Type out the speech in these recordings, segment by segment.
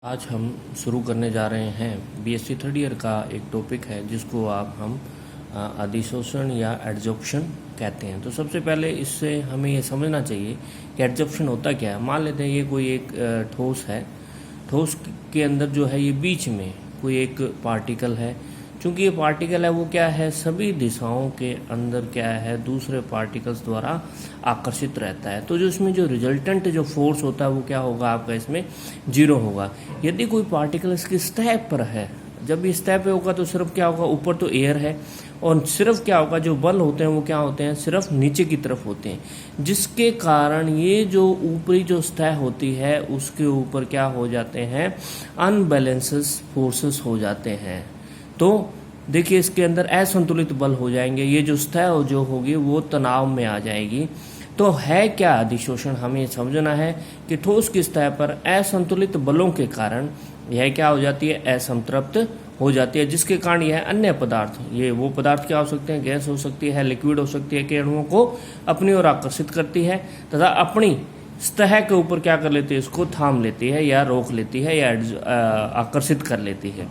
आज हम शुरू करने जा रहे हैं बीएससी थर्ड ईयर का एक टॉपिक है जिसको हम अधिशोषण या एडजॉर्प्शन कहते हैं। तो सबसे पहले इससे हमें ये समझना चाहिए कि एडजॉर्प्शन होता क्या है। मान लेते हैं ये कोई एक ठोस है, ठोस के अंदर जो है ये बीच में कोई एक पार्टिकल है। चूंकि ये पार्टिकल है वो क्या है, सभी दिशाओं के अंदर क्या है दूसरे पार्टिकल्स द्वारा आकर्षित रहता है। तो जो इसमें जो रिजल्टेंट जो फोर्स होता है वो क्या होगा, आपका इसमें जीरो होगा। यदि कोई पार्टिकल इसकी सतह पर है, जब इस सतह पे होगा तो सिर्फ क्या होगा, ऊपर तो एयर है और सिर्फ क्या होगा, जो बल होते हैं वो क्या होते हैं, सिर्फ नीचे की तरफ होते हैं, जिसके कारण ये जो ऊपरी जो सतह होती है उसके ऊपर क्या हो जाते हैं, अनबैलेंसेस फोर्सेस हो जाते हैं। तो देखिए इसके अंदर असंतुलित बल हो जाएंगे, ये जो सतह जो होगी वो तनाव में आ जाएगी। तो है क्या अधिशोषण, हमें समझना है कि ठोस की सतह पर असंतुलित बलों के कारण यह क्या हो जाती है, असंतृप्त हो जाती है, जिसके कारण यह अन्य पदार्थ, ये वो पदार्थ क्या हो सकते हैं, गैस हो सकती है, लिक्विड हो सकती है, के अणुओं को अपनी ओर आकर्षित करती है तथा अपनी सतह के ऊपर क्या कर लेती है, इसको थाम लेती है या रोक लेती है या आकर्षित कर लेती है।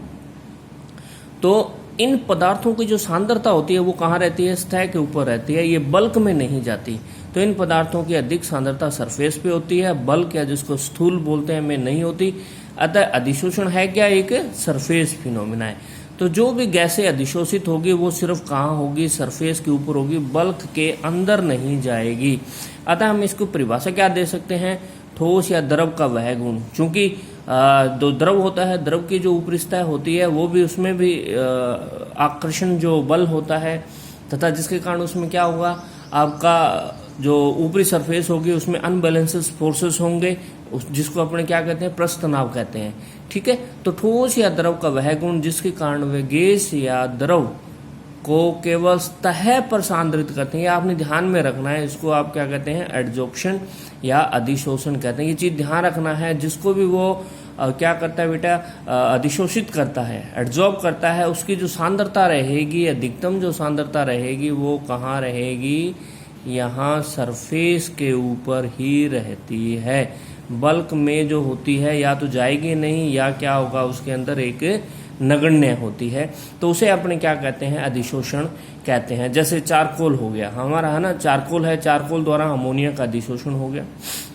तो इन पदार्थों की जो सांद्रता होती है वो कहाँ रहती है, सतह के ऊपर रहती है, ये बल्क में नहीं जाती। तो इन पदार्थों की अधिक सांद्रता सरफेस पे होती है, बल्क या जिसको स्थूल बोलते हैं में नहीं होती। अतः अधिशोषण है क्या, एक सरफेस फिनोमिना है। तो जो भी गैसें अधिशोषित होगी वो सिर्फ कहाँ होगी, सरफेस के ऊपर होगी, बल्क के अंदर नहीं जाएगी। अतः हम इसको परिभाषा क्या दे सकते हैं, ठोस या द्रव का वह गुण। चूंकि जो द्रव होता है, द्रव की जो ऊपरी सतह होती है वो भी, उसमें भी आकर्षण जो बल होता है तथा जिसके कारण उसमें क्या होगा, आपका जो ऊपरी सरफेस होगी उसमें अनबैलेंसेस फोर्सेस होंगे, जिसको अपने क्या कहते हैं, पृष्ठ तनाव कहते हैं। ठीक है, तो ठोस या द्रव का वह गुण जिसके कारण वे गैस या द्रव को केवल सतह पर सांद्रित करते हैं, ये आपने ध्यान में रखना है। इसको आप क्या कहते हैं, एडजॉर्प्शन या अधिशोषण कहते हैं। ये चीज ध्यान रखना है, जिसको भी वो क्या करता है बेटा, अधिशोषित करता है, एडजॉर्ब करता है, उसकी जो सांद्रता रहेगी, अधिकतम जो सांद्रता रहेगी वो कहाँ रहेगी, यहाँ सरफेस के ऊपर ही रहती है। बल्क में जो होती है या तो जाएगी नहीं या क्या होगा, उसके अंदर एक नगण्य होती है। तो उसे अपने क्या कहते हैं, अधिशोषण कहते हैं। जैसे चारकोल हो गया हमारा, है ना, चारकोल है, चारकोल द्वारा अमोनिया का अधिशोषण हो गया।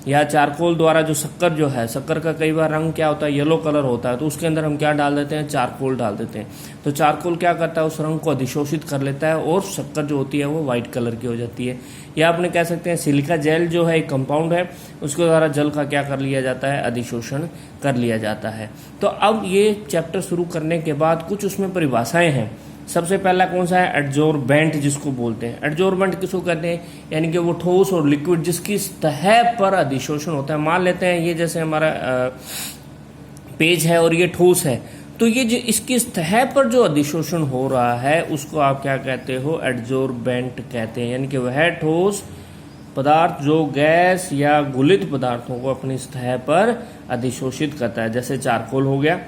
या चारकोल द्वारा जो शक्कर जो है, शक्कर का कई बार रंग क्या होता है, येलो कलर होता है, तो उसके अंदर हम क्या डाल देते हैं, चारकोल डाल देते हैं। तो चारकोल क्या करता है, उस रंग को अधिशोषित कर लेता है और शक्कर जो होती है वो व्हाइट कलर की हो जाती है। या आपने कह सकते हैं सिलिका जेल जो है एक कंपाउंड है, उसके द्वारा जल का क्या कर लिया जाता है, अधिशोषण कर लिया जाता है। तो अब ये चैप्टर शुरू करने के बाद कुछ उसमें परिभाषाएं हैं। सबसे पहला कौन सा है, एडजॉर्बेंट जिसको बोलते हैं। एडजॉर्बेंट किसको कहते हैं, यानी कि वो ठोस और लिक्विड जिसकी सतह पर अधिशोषण होता है। मान लेते हैं ये जैसे हमारा पेज है और ये ठोस है, तो ये जो इसकी सतह पर जो अधिशोषण हो रहा है उसको आप क्या कहते हो, एडजॉर्बेंट कहते हैं। यानी कि वह ठोस पदार्थ जो गैस या गुलित पदार्थों को अपनी सतह पर अधिशोषित करता है। जैसे चारकोल हो गया,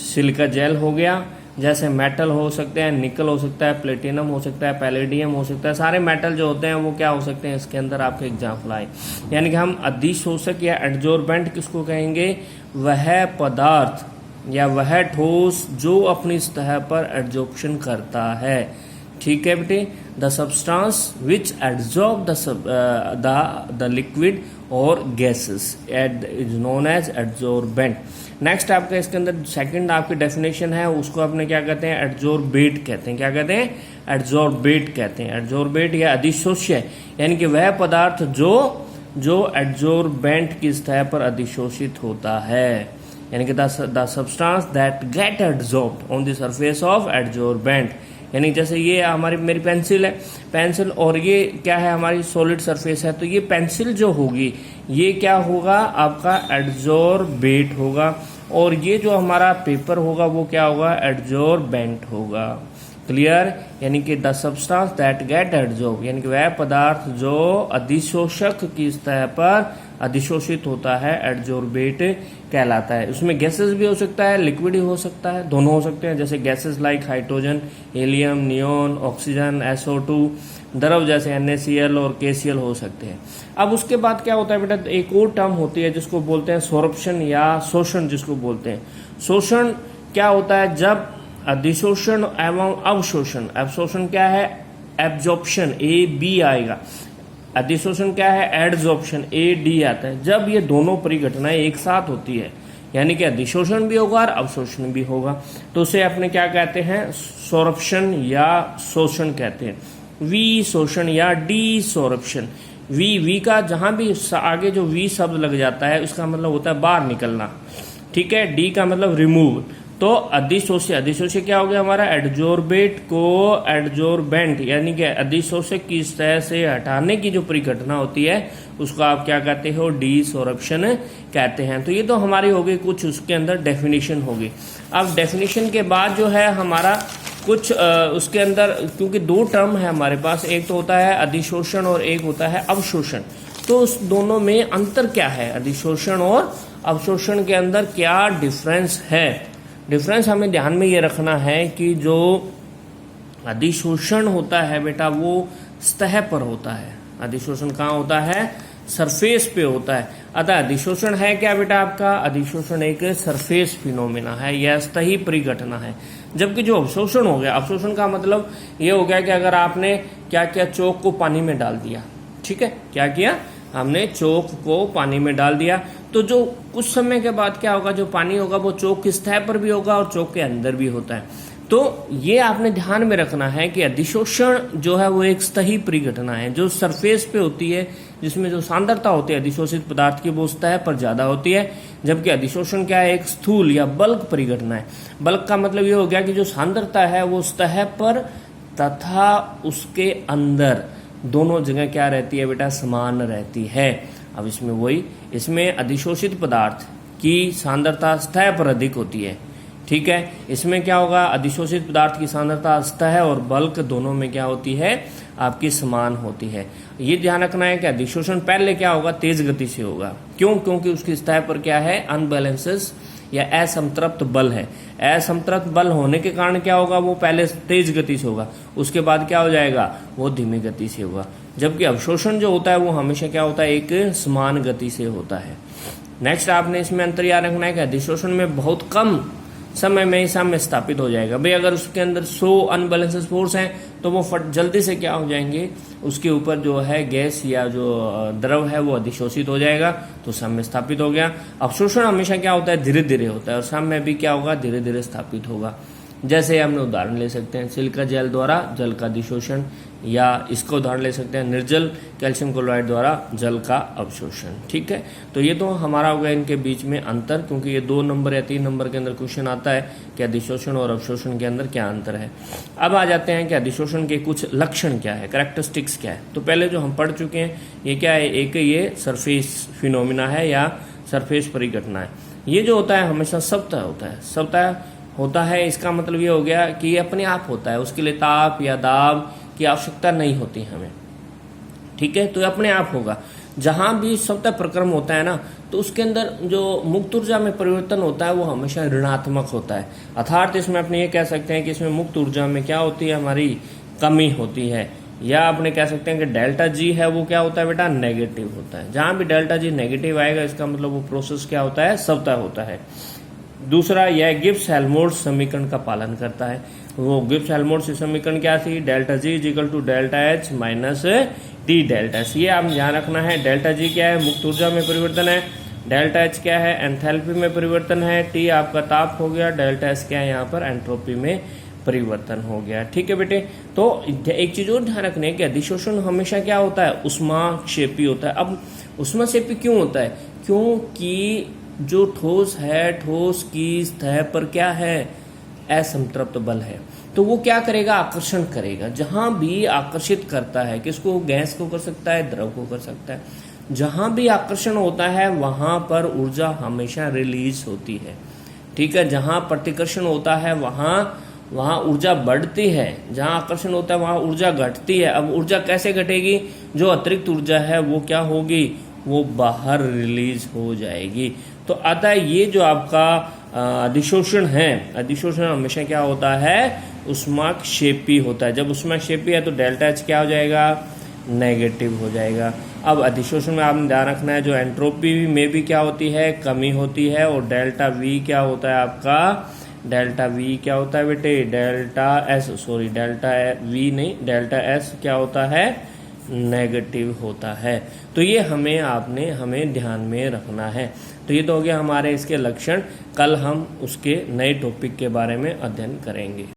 सिलिका जेल हो गया, जैसे मेटल हो सकते हैं, निकल हो सकता है, प्लेटिनम हो सकता है, पैलेडियम हो सकता है। सारे मेटल जो होते हैं वो क्या हो सकते हैं, इसके अंदर आपके एग्जाम्पल आए। यानी कि हम अधिशोषक या एडजॉर्बेंट किसको कहेंगे, वह पदार्थ या वह ठोस जो अपनी सतह पर एडजॉर्प्शन करता है। ठीक है बेटे, the substance which adsorb the liquid और gases is known as adsorbent. Next आपका इसके अंदर सेकंड आपकी डेफिनेशन है, उसको अपने क्या कहते हैं, एडजॉर्बेट कहते हैं। क्या कहते हैं, एडजॉर्बेट कहते हैं। एडजॉर्बेट या अधिशोष्य यानी कि वह पदार्थ जो एडजॉर्बेंट की सतह पर अधिशोषित होता है, यानी कि the substance that get adsorbed on the surface of adsorbent. यानी जैसे ये हमारी मेरी पेंसिल है, पेंसिल, और ये क्या है, हमारी सॉलिड सरफेस है, तो ये पेंसिल जो होगी ये क्या होगा, आपका एडजॉर्बेट होगा, और ये जो हमारा पेपर होगा वो क्या होगा, एडजॉर्बेंट होगा। क्लियर, यानी कि the substance that gate adsorb, यानी कि वह पदार्थ जो अधिशोषक की सतह पर अधिशोषित होता है, एडजोर्बेट कहलाता है। उसमें गैसेस भी हो सकता है, लिक्विड ही हो सकता है, दोनों हो सकते हैं, जैसे gases like hydrogen, helium, neon, oxygen, SO2, द्रव जैसे NaCl और KCl हो सकते हैं। अब उसके बाद क्या होता है बेटा, एक और टर्म होती है जिसको बोलते हैं सोरप्शन या शोषण जिसको बोलते हैं। शोषण क्या होता है, जब अधिशोषण एवं अवशोषण, अवशोषण क्या है, एब्जॉर्प्शन AB आएगा, अधिशोषण क्या है, एडजॉर्प्शन AD आता है। जब ये दोनों परिघटनाएं एक साथ होती है, यानी कि अधिशोषण भी होगा और अवशोषण भी होगा, तो उसे अपने क्या कहते हैं, सोरप्शन या शोषण कहते हैं। वी शोषण या डी सोरप्शन। वी का जहां भी आगे जो वी शब्द लग जाता है उसका मतलब होता है बाहर निकलना, ठीक है। डी का मतलब रिमूव। तो अधिशोष्य क्या हो गया हमारा, एडजोर्बेट को एडजोर्बेंट, यानी कि अधिशोष्य की सतह से हटाने की जो परिघटना होती है उसको आप क्या कहते हो, डी सोरप्शन कहते हैं। तो ये तो हमारी हो गई कुछ उसके अंदर डेफिनेशन होगी। अब डेफिनेशन के बाद जो है हमारा कुछ उसके अंदर, क्योंकि दो टर्म है हमारे पास, एक तो होता है अधिशोषण और एक होता है अवशोषण, तो उस दोनों में अंतर क्या है, अधिशोषण और अवशोषण के अंदर क्या डिफरेंस है। डिफरेंस हमें ध्यान में ये रखना है कि जो अधिशोषण होता है बेटा वो सतह पर होता है, अधिशोषण कहाँ होता है, सरफेस पे होता है। अतः अधिशोषण है क्या बेटा आपका, अधिशोषण एक सरफेस फिनोमिना है या सतही परिघटना है। जबकि जो अवशोषण हो गया, अवशोषण का मतलब ये हो गया कि अगर आपने क्या किया, चौक को पानी में डाल दिया, ठीक है, क्या किया हमने, चौक को पानी में डाल दिया, तो जो कुछ समय के बाद क्या होगा, जो पानी होगा वो चौक की सतह पर भी होगा और चौक के अंदर भी होता है। तो ये आपने ध्यान में रखना है कि अधिशोषण जो है वो एक सतही परिघटना है जो सरफेस पे होती है, जिसमें जो सांद्रता होती है अधिशोषित पदार्थ की वो सतह पर ज्यादा होती है। जबकि अधिशोषण क्या है, एक स्थूल या बल्क परिघटना है। बल्क का मतलब ये हो गया कि जो सांद्रता है वो सतह पर तथा उसके अंदर दोनों जगह क्या रहती है बेटा, समान रहती है। अब इसमें वही, इसमें अधिशोषित पदार्थ की सांद्रता सतह पर अधिक होती है, ठीक है। इसमें क्या होगा, अधिशोषित पदार्थ की सांद्रता सतह और बल्क दोनों में क्या होती है, आपकी समान होती है। ये ध्यान रखना है कि अधिशोषण पहले क्या होगा, तेज गति से होगा। क्यों, क्योंकि उसकी सतह पर क्या है, अनबैलेंसेस या असंतृप्त बल है। असंतृप्त बल होने के कारण क्या होगा, वो पहले तेज गति से होगा, उसके बाद क्या हो जाएगा, वो धीमी गति से होगा। जबकि अवशोषण जो होता है वो हमेशा क्या होता है, एक समान गति से होता है। नेक्स्ट आपने इसमें अंतर याद रखना है कि अधिशोषण में बहुत कम समय में ही साम्य स्थापित हो जाएगा। भाई अगर उसके अंदर 100 अनबैलेंसेस फोर्स हैं तो वो जल्दी से क्या हो जाएंगे, उसके ऊपर जो है गैस या जो द्रव है वो अधिशोषित हो जाएगा, तो साम्य स्थापित हो गया। अवशोषण हमेशा क्या होता है, धीरे धीरे होता है, और साम्य भी क्या होगा, धीरे धीरे स्थापित होगा। जैसे हमने उदाहरण ले सकते हैं सिलिका जेल द्वारा जल का अधिशोषण, या इसको उदाहरण ले सकते हैं निर्जल कैल्शियम क्लोराइड द्वारा जल का अवशोषण, ठीक है। तो ये तो हमारा होगा इनके बीच में अंतर, क्योंकि ये 2 नंबर या 3 नंबर के अंदर क्वेश्चन आता है कि अधिशोषण और अवशोषण के अंदर क्या अंतर है। अब आ जाते हैं कि अधिशोषण के कुछ लक्षण क्या है, कैरेक्टरिस्टिक्स क्या है। तो पहले जो हम पढ़ चुके हैं ये क्या है, एक ये सरफेस फिनोमिना है या सरफेस परिघटना है। ये जो होता है हमेशा स्वतः होता है, स्वतः होता है। इसका मतलब ये हो गया कि ये अपने आप होता है, उसके लिए ताप या दाब की आवश्यकता नहीं होती हमें, ठीक है। तो ये अपने आप होगा। जहां भी स्वतः प्रक्रम होता है ना, तो उसके अंदर जो मुक्त ऊर्जा में परिवर्तन होता है वो हमेशा ऋणात्मक होता है। अर्थात इसमें अपने ये कह सकते हैं कि इसमें मुक्त ऊर्जा में क्या होती है, हमारी कमी होती है, या अपने कह सकते हैं कि डेल्टा जी है वो क्या होता है बेटा, नेगेटिव होता है। जहां भी डेल्टा जी नेगेटिव आएगा इसका मतलब वो प्रोसेस क्या होता है, स्वतः होता है। दूसरा, यह गिब्स हेल्महोल्ट्ज समीकरण का पालन करता है। वो गिब्स हेल्महोल्ट्ज समीकरण क्या थी, delta G is equal to delta H minus T delta S. ये आप ध्यान रखना है। डेल्टा जी क्या है, मुक्त ऊर्जा में परिवर्तन है। डेल्टा एच क्या है, एंथैल्पी में परिवर्तन है। टी आपका ताप हो गया। डेल्टा एस क्या है, यहाँ पर एंट्रोपी में परिवर्तन हो गया, ठीक है बेटे। तो एक चीज और ध्यान रखने की, अधिशोषण हमेशा क्या होता है, उष्माक्षेपी होता है। अब उष्माक्षेपी क्यों होता है, क्योंकि जो ठोस है, ठोस की सतह पर क्या है, असंतृप्त बल है। तो वो क्या करेगा, आकर्षण करेगा। जहां भी आकर्षित करता है, किसको, गैस को कर सकता है, द्रव को कर सकता है। जहां भी आकर्षण होता है वहां पर ऊर्जा हमेशा रिलीज होती है, ठीक है। जहां प्रतिकर्षण होता है वहां ऊर्जा बढ़ती है, जहां आकर्षण होता है वहां ऊर्जा घटती है। अब ऊर्जा कैसे घटेगी, जो अतिरिक्त ऊर्जा है वो क्या होगी, वो बाहर रिलीज हो जाएगी। तो अतः ये जो आपका अधिशोषण है, अधिशोषण हमेशा क्या होता है, ऊष्माक्षेपी होता है। जब ऊष्माक्षेपी है तो डेल्टा एच क्या हो जाएगा, नेगेटिव हो जाएगा। अब अधिशोषण में आपने ध्यान रखना है, जो एंट्रोपी में भी क्या होती है, कमी होती है, और डेल्टा वी क्या होता है आपका, डेल्टा वी क्या होता है बेटे, delta S, sorry delta we नहीं, डेल्टा एस क्या होता है, नेगेटिव होता है। तो ये हमें ध्यान में रखना है। तो ये तो हो गया हमारे इसके लक्षण। कल हम उसके नए टॉपिक के बारे में अध्ययन करेंगे।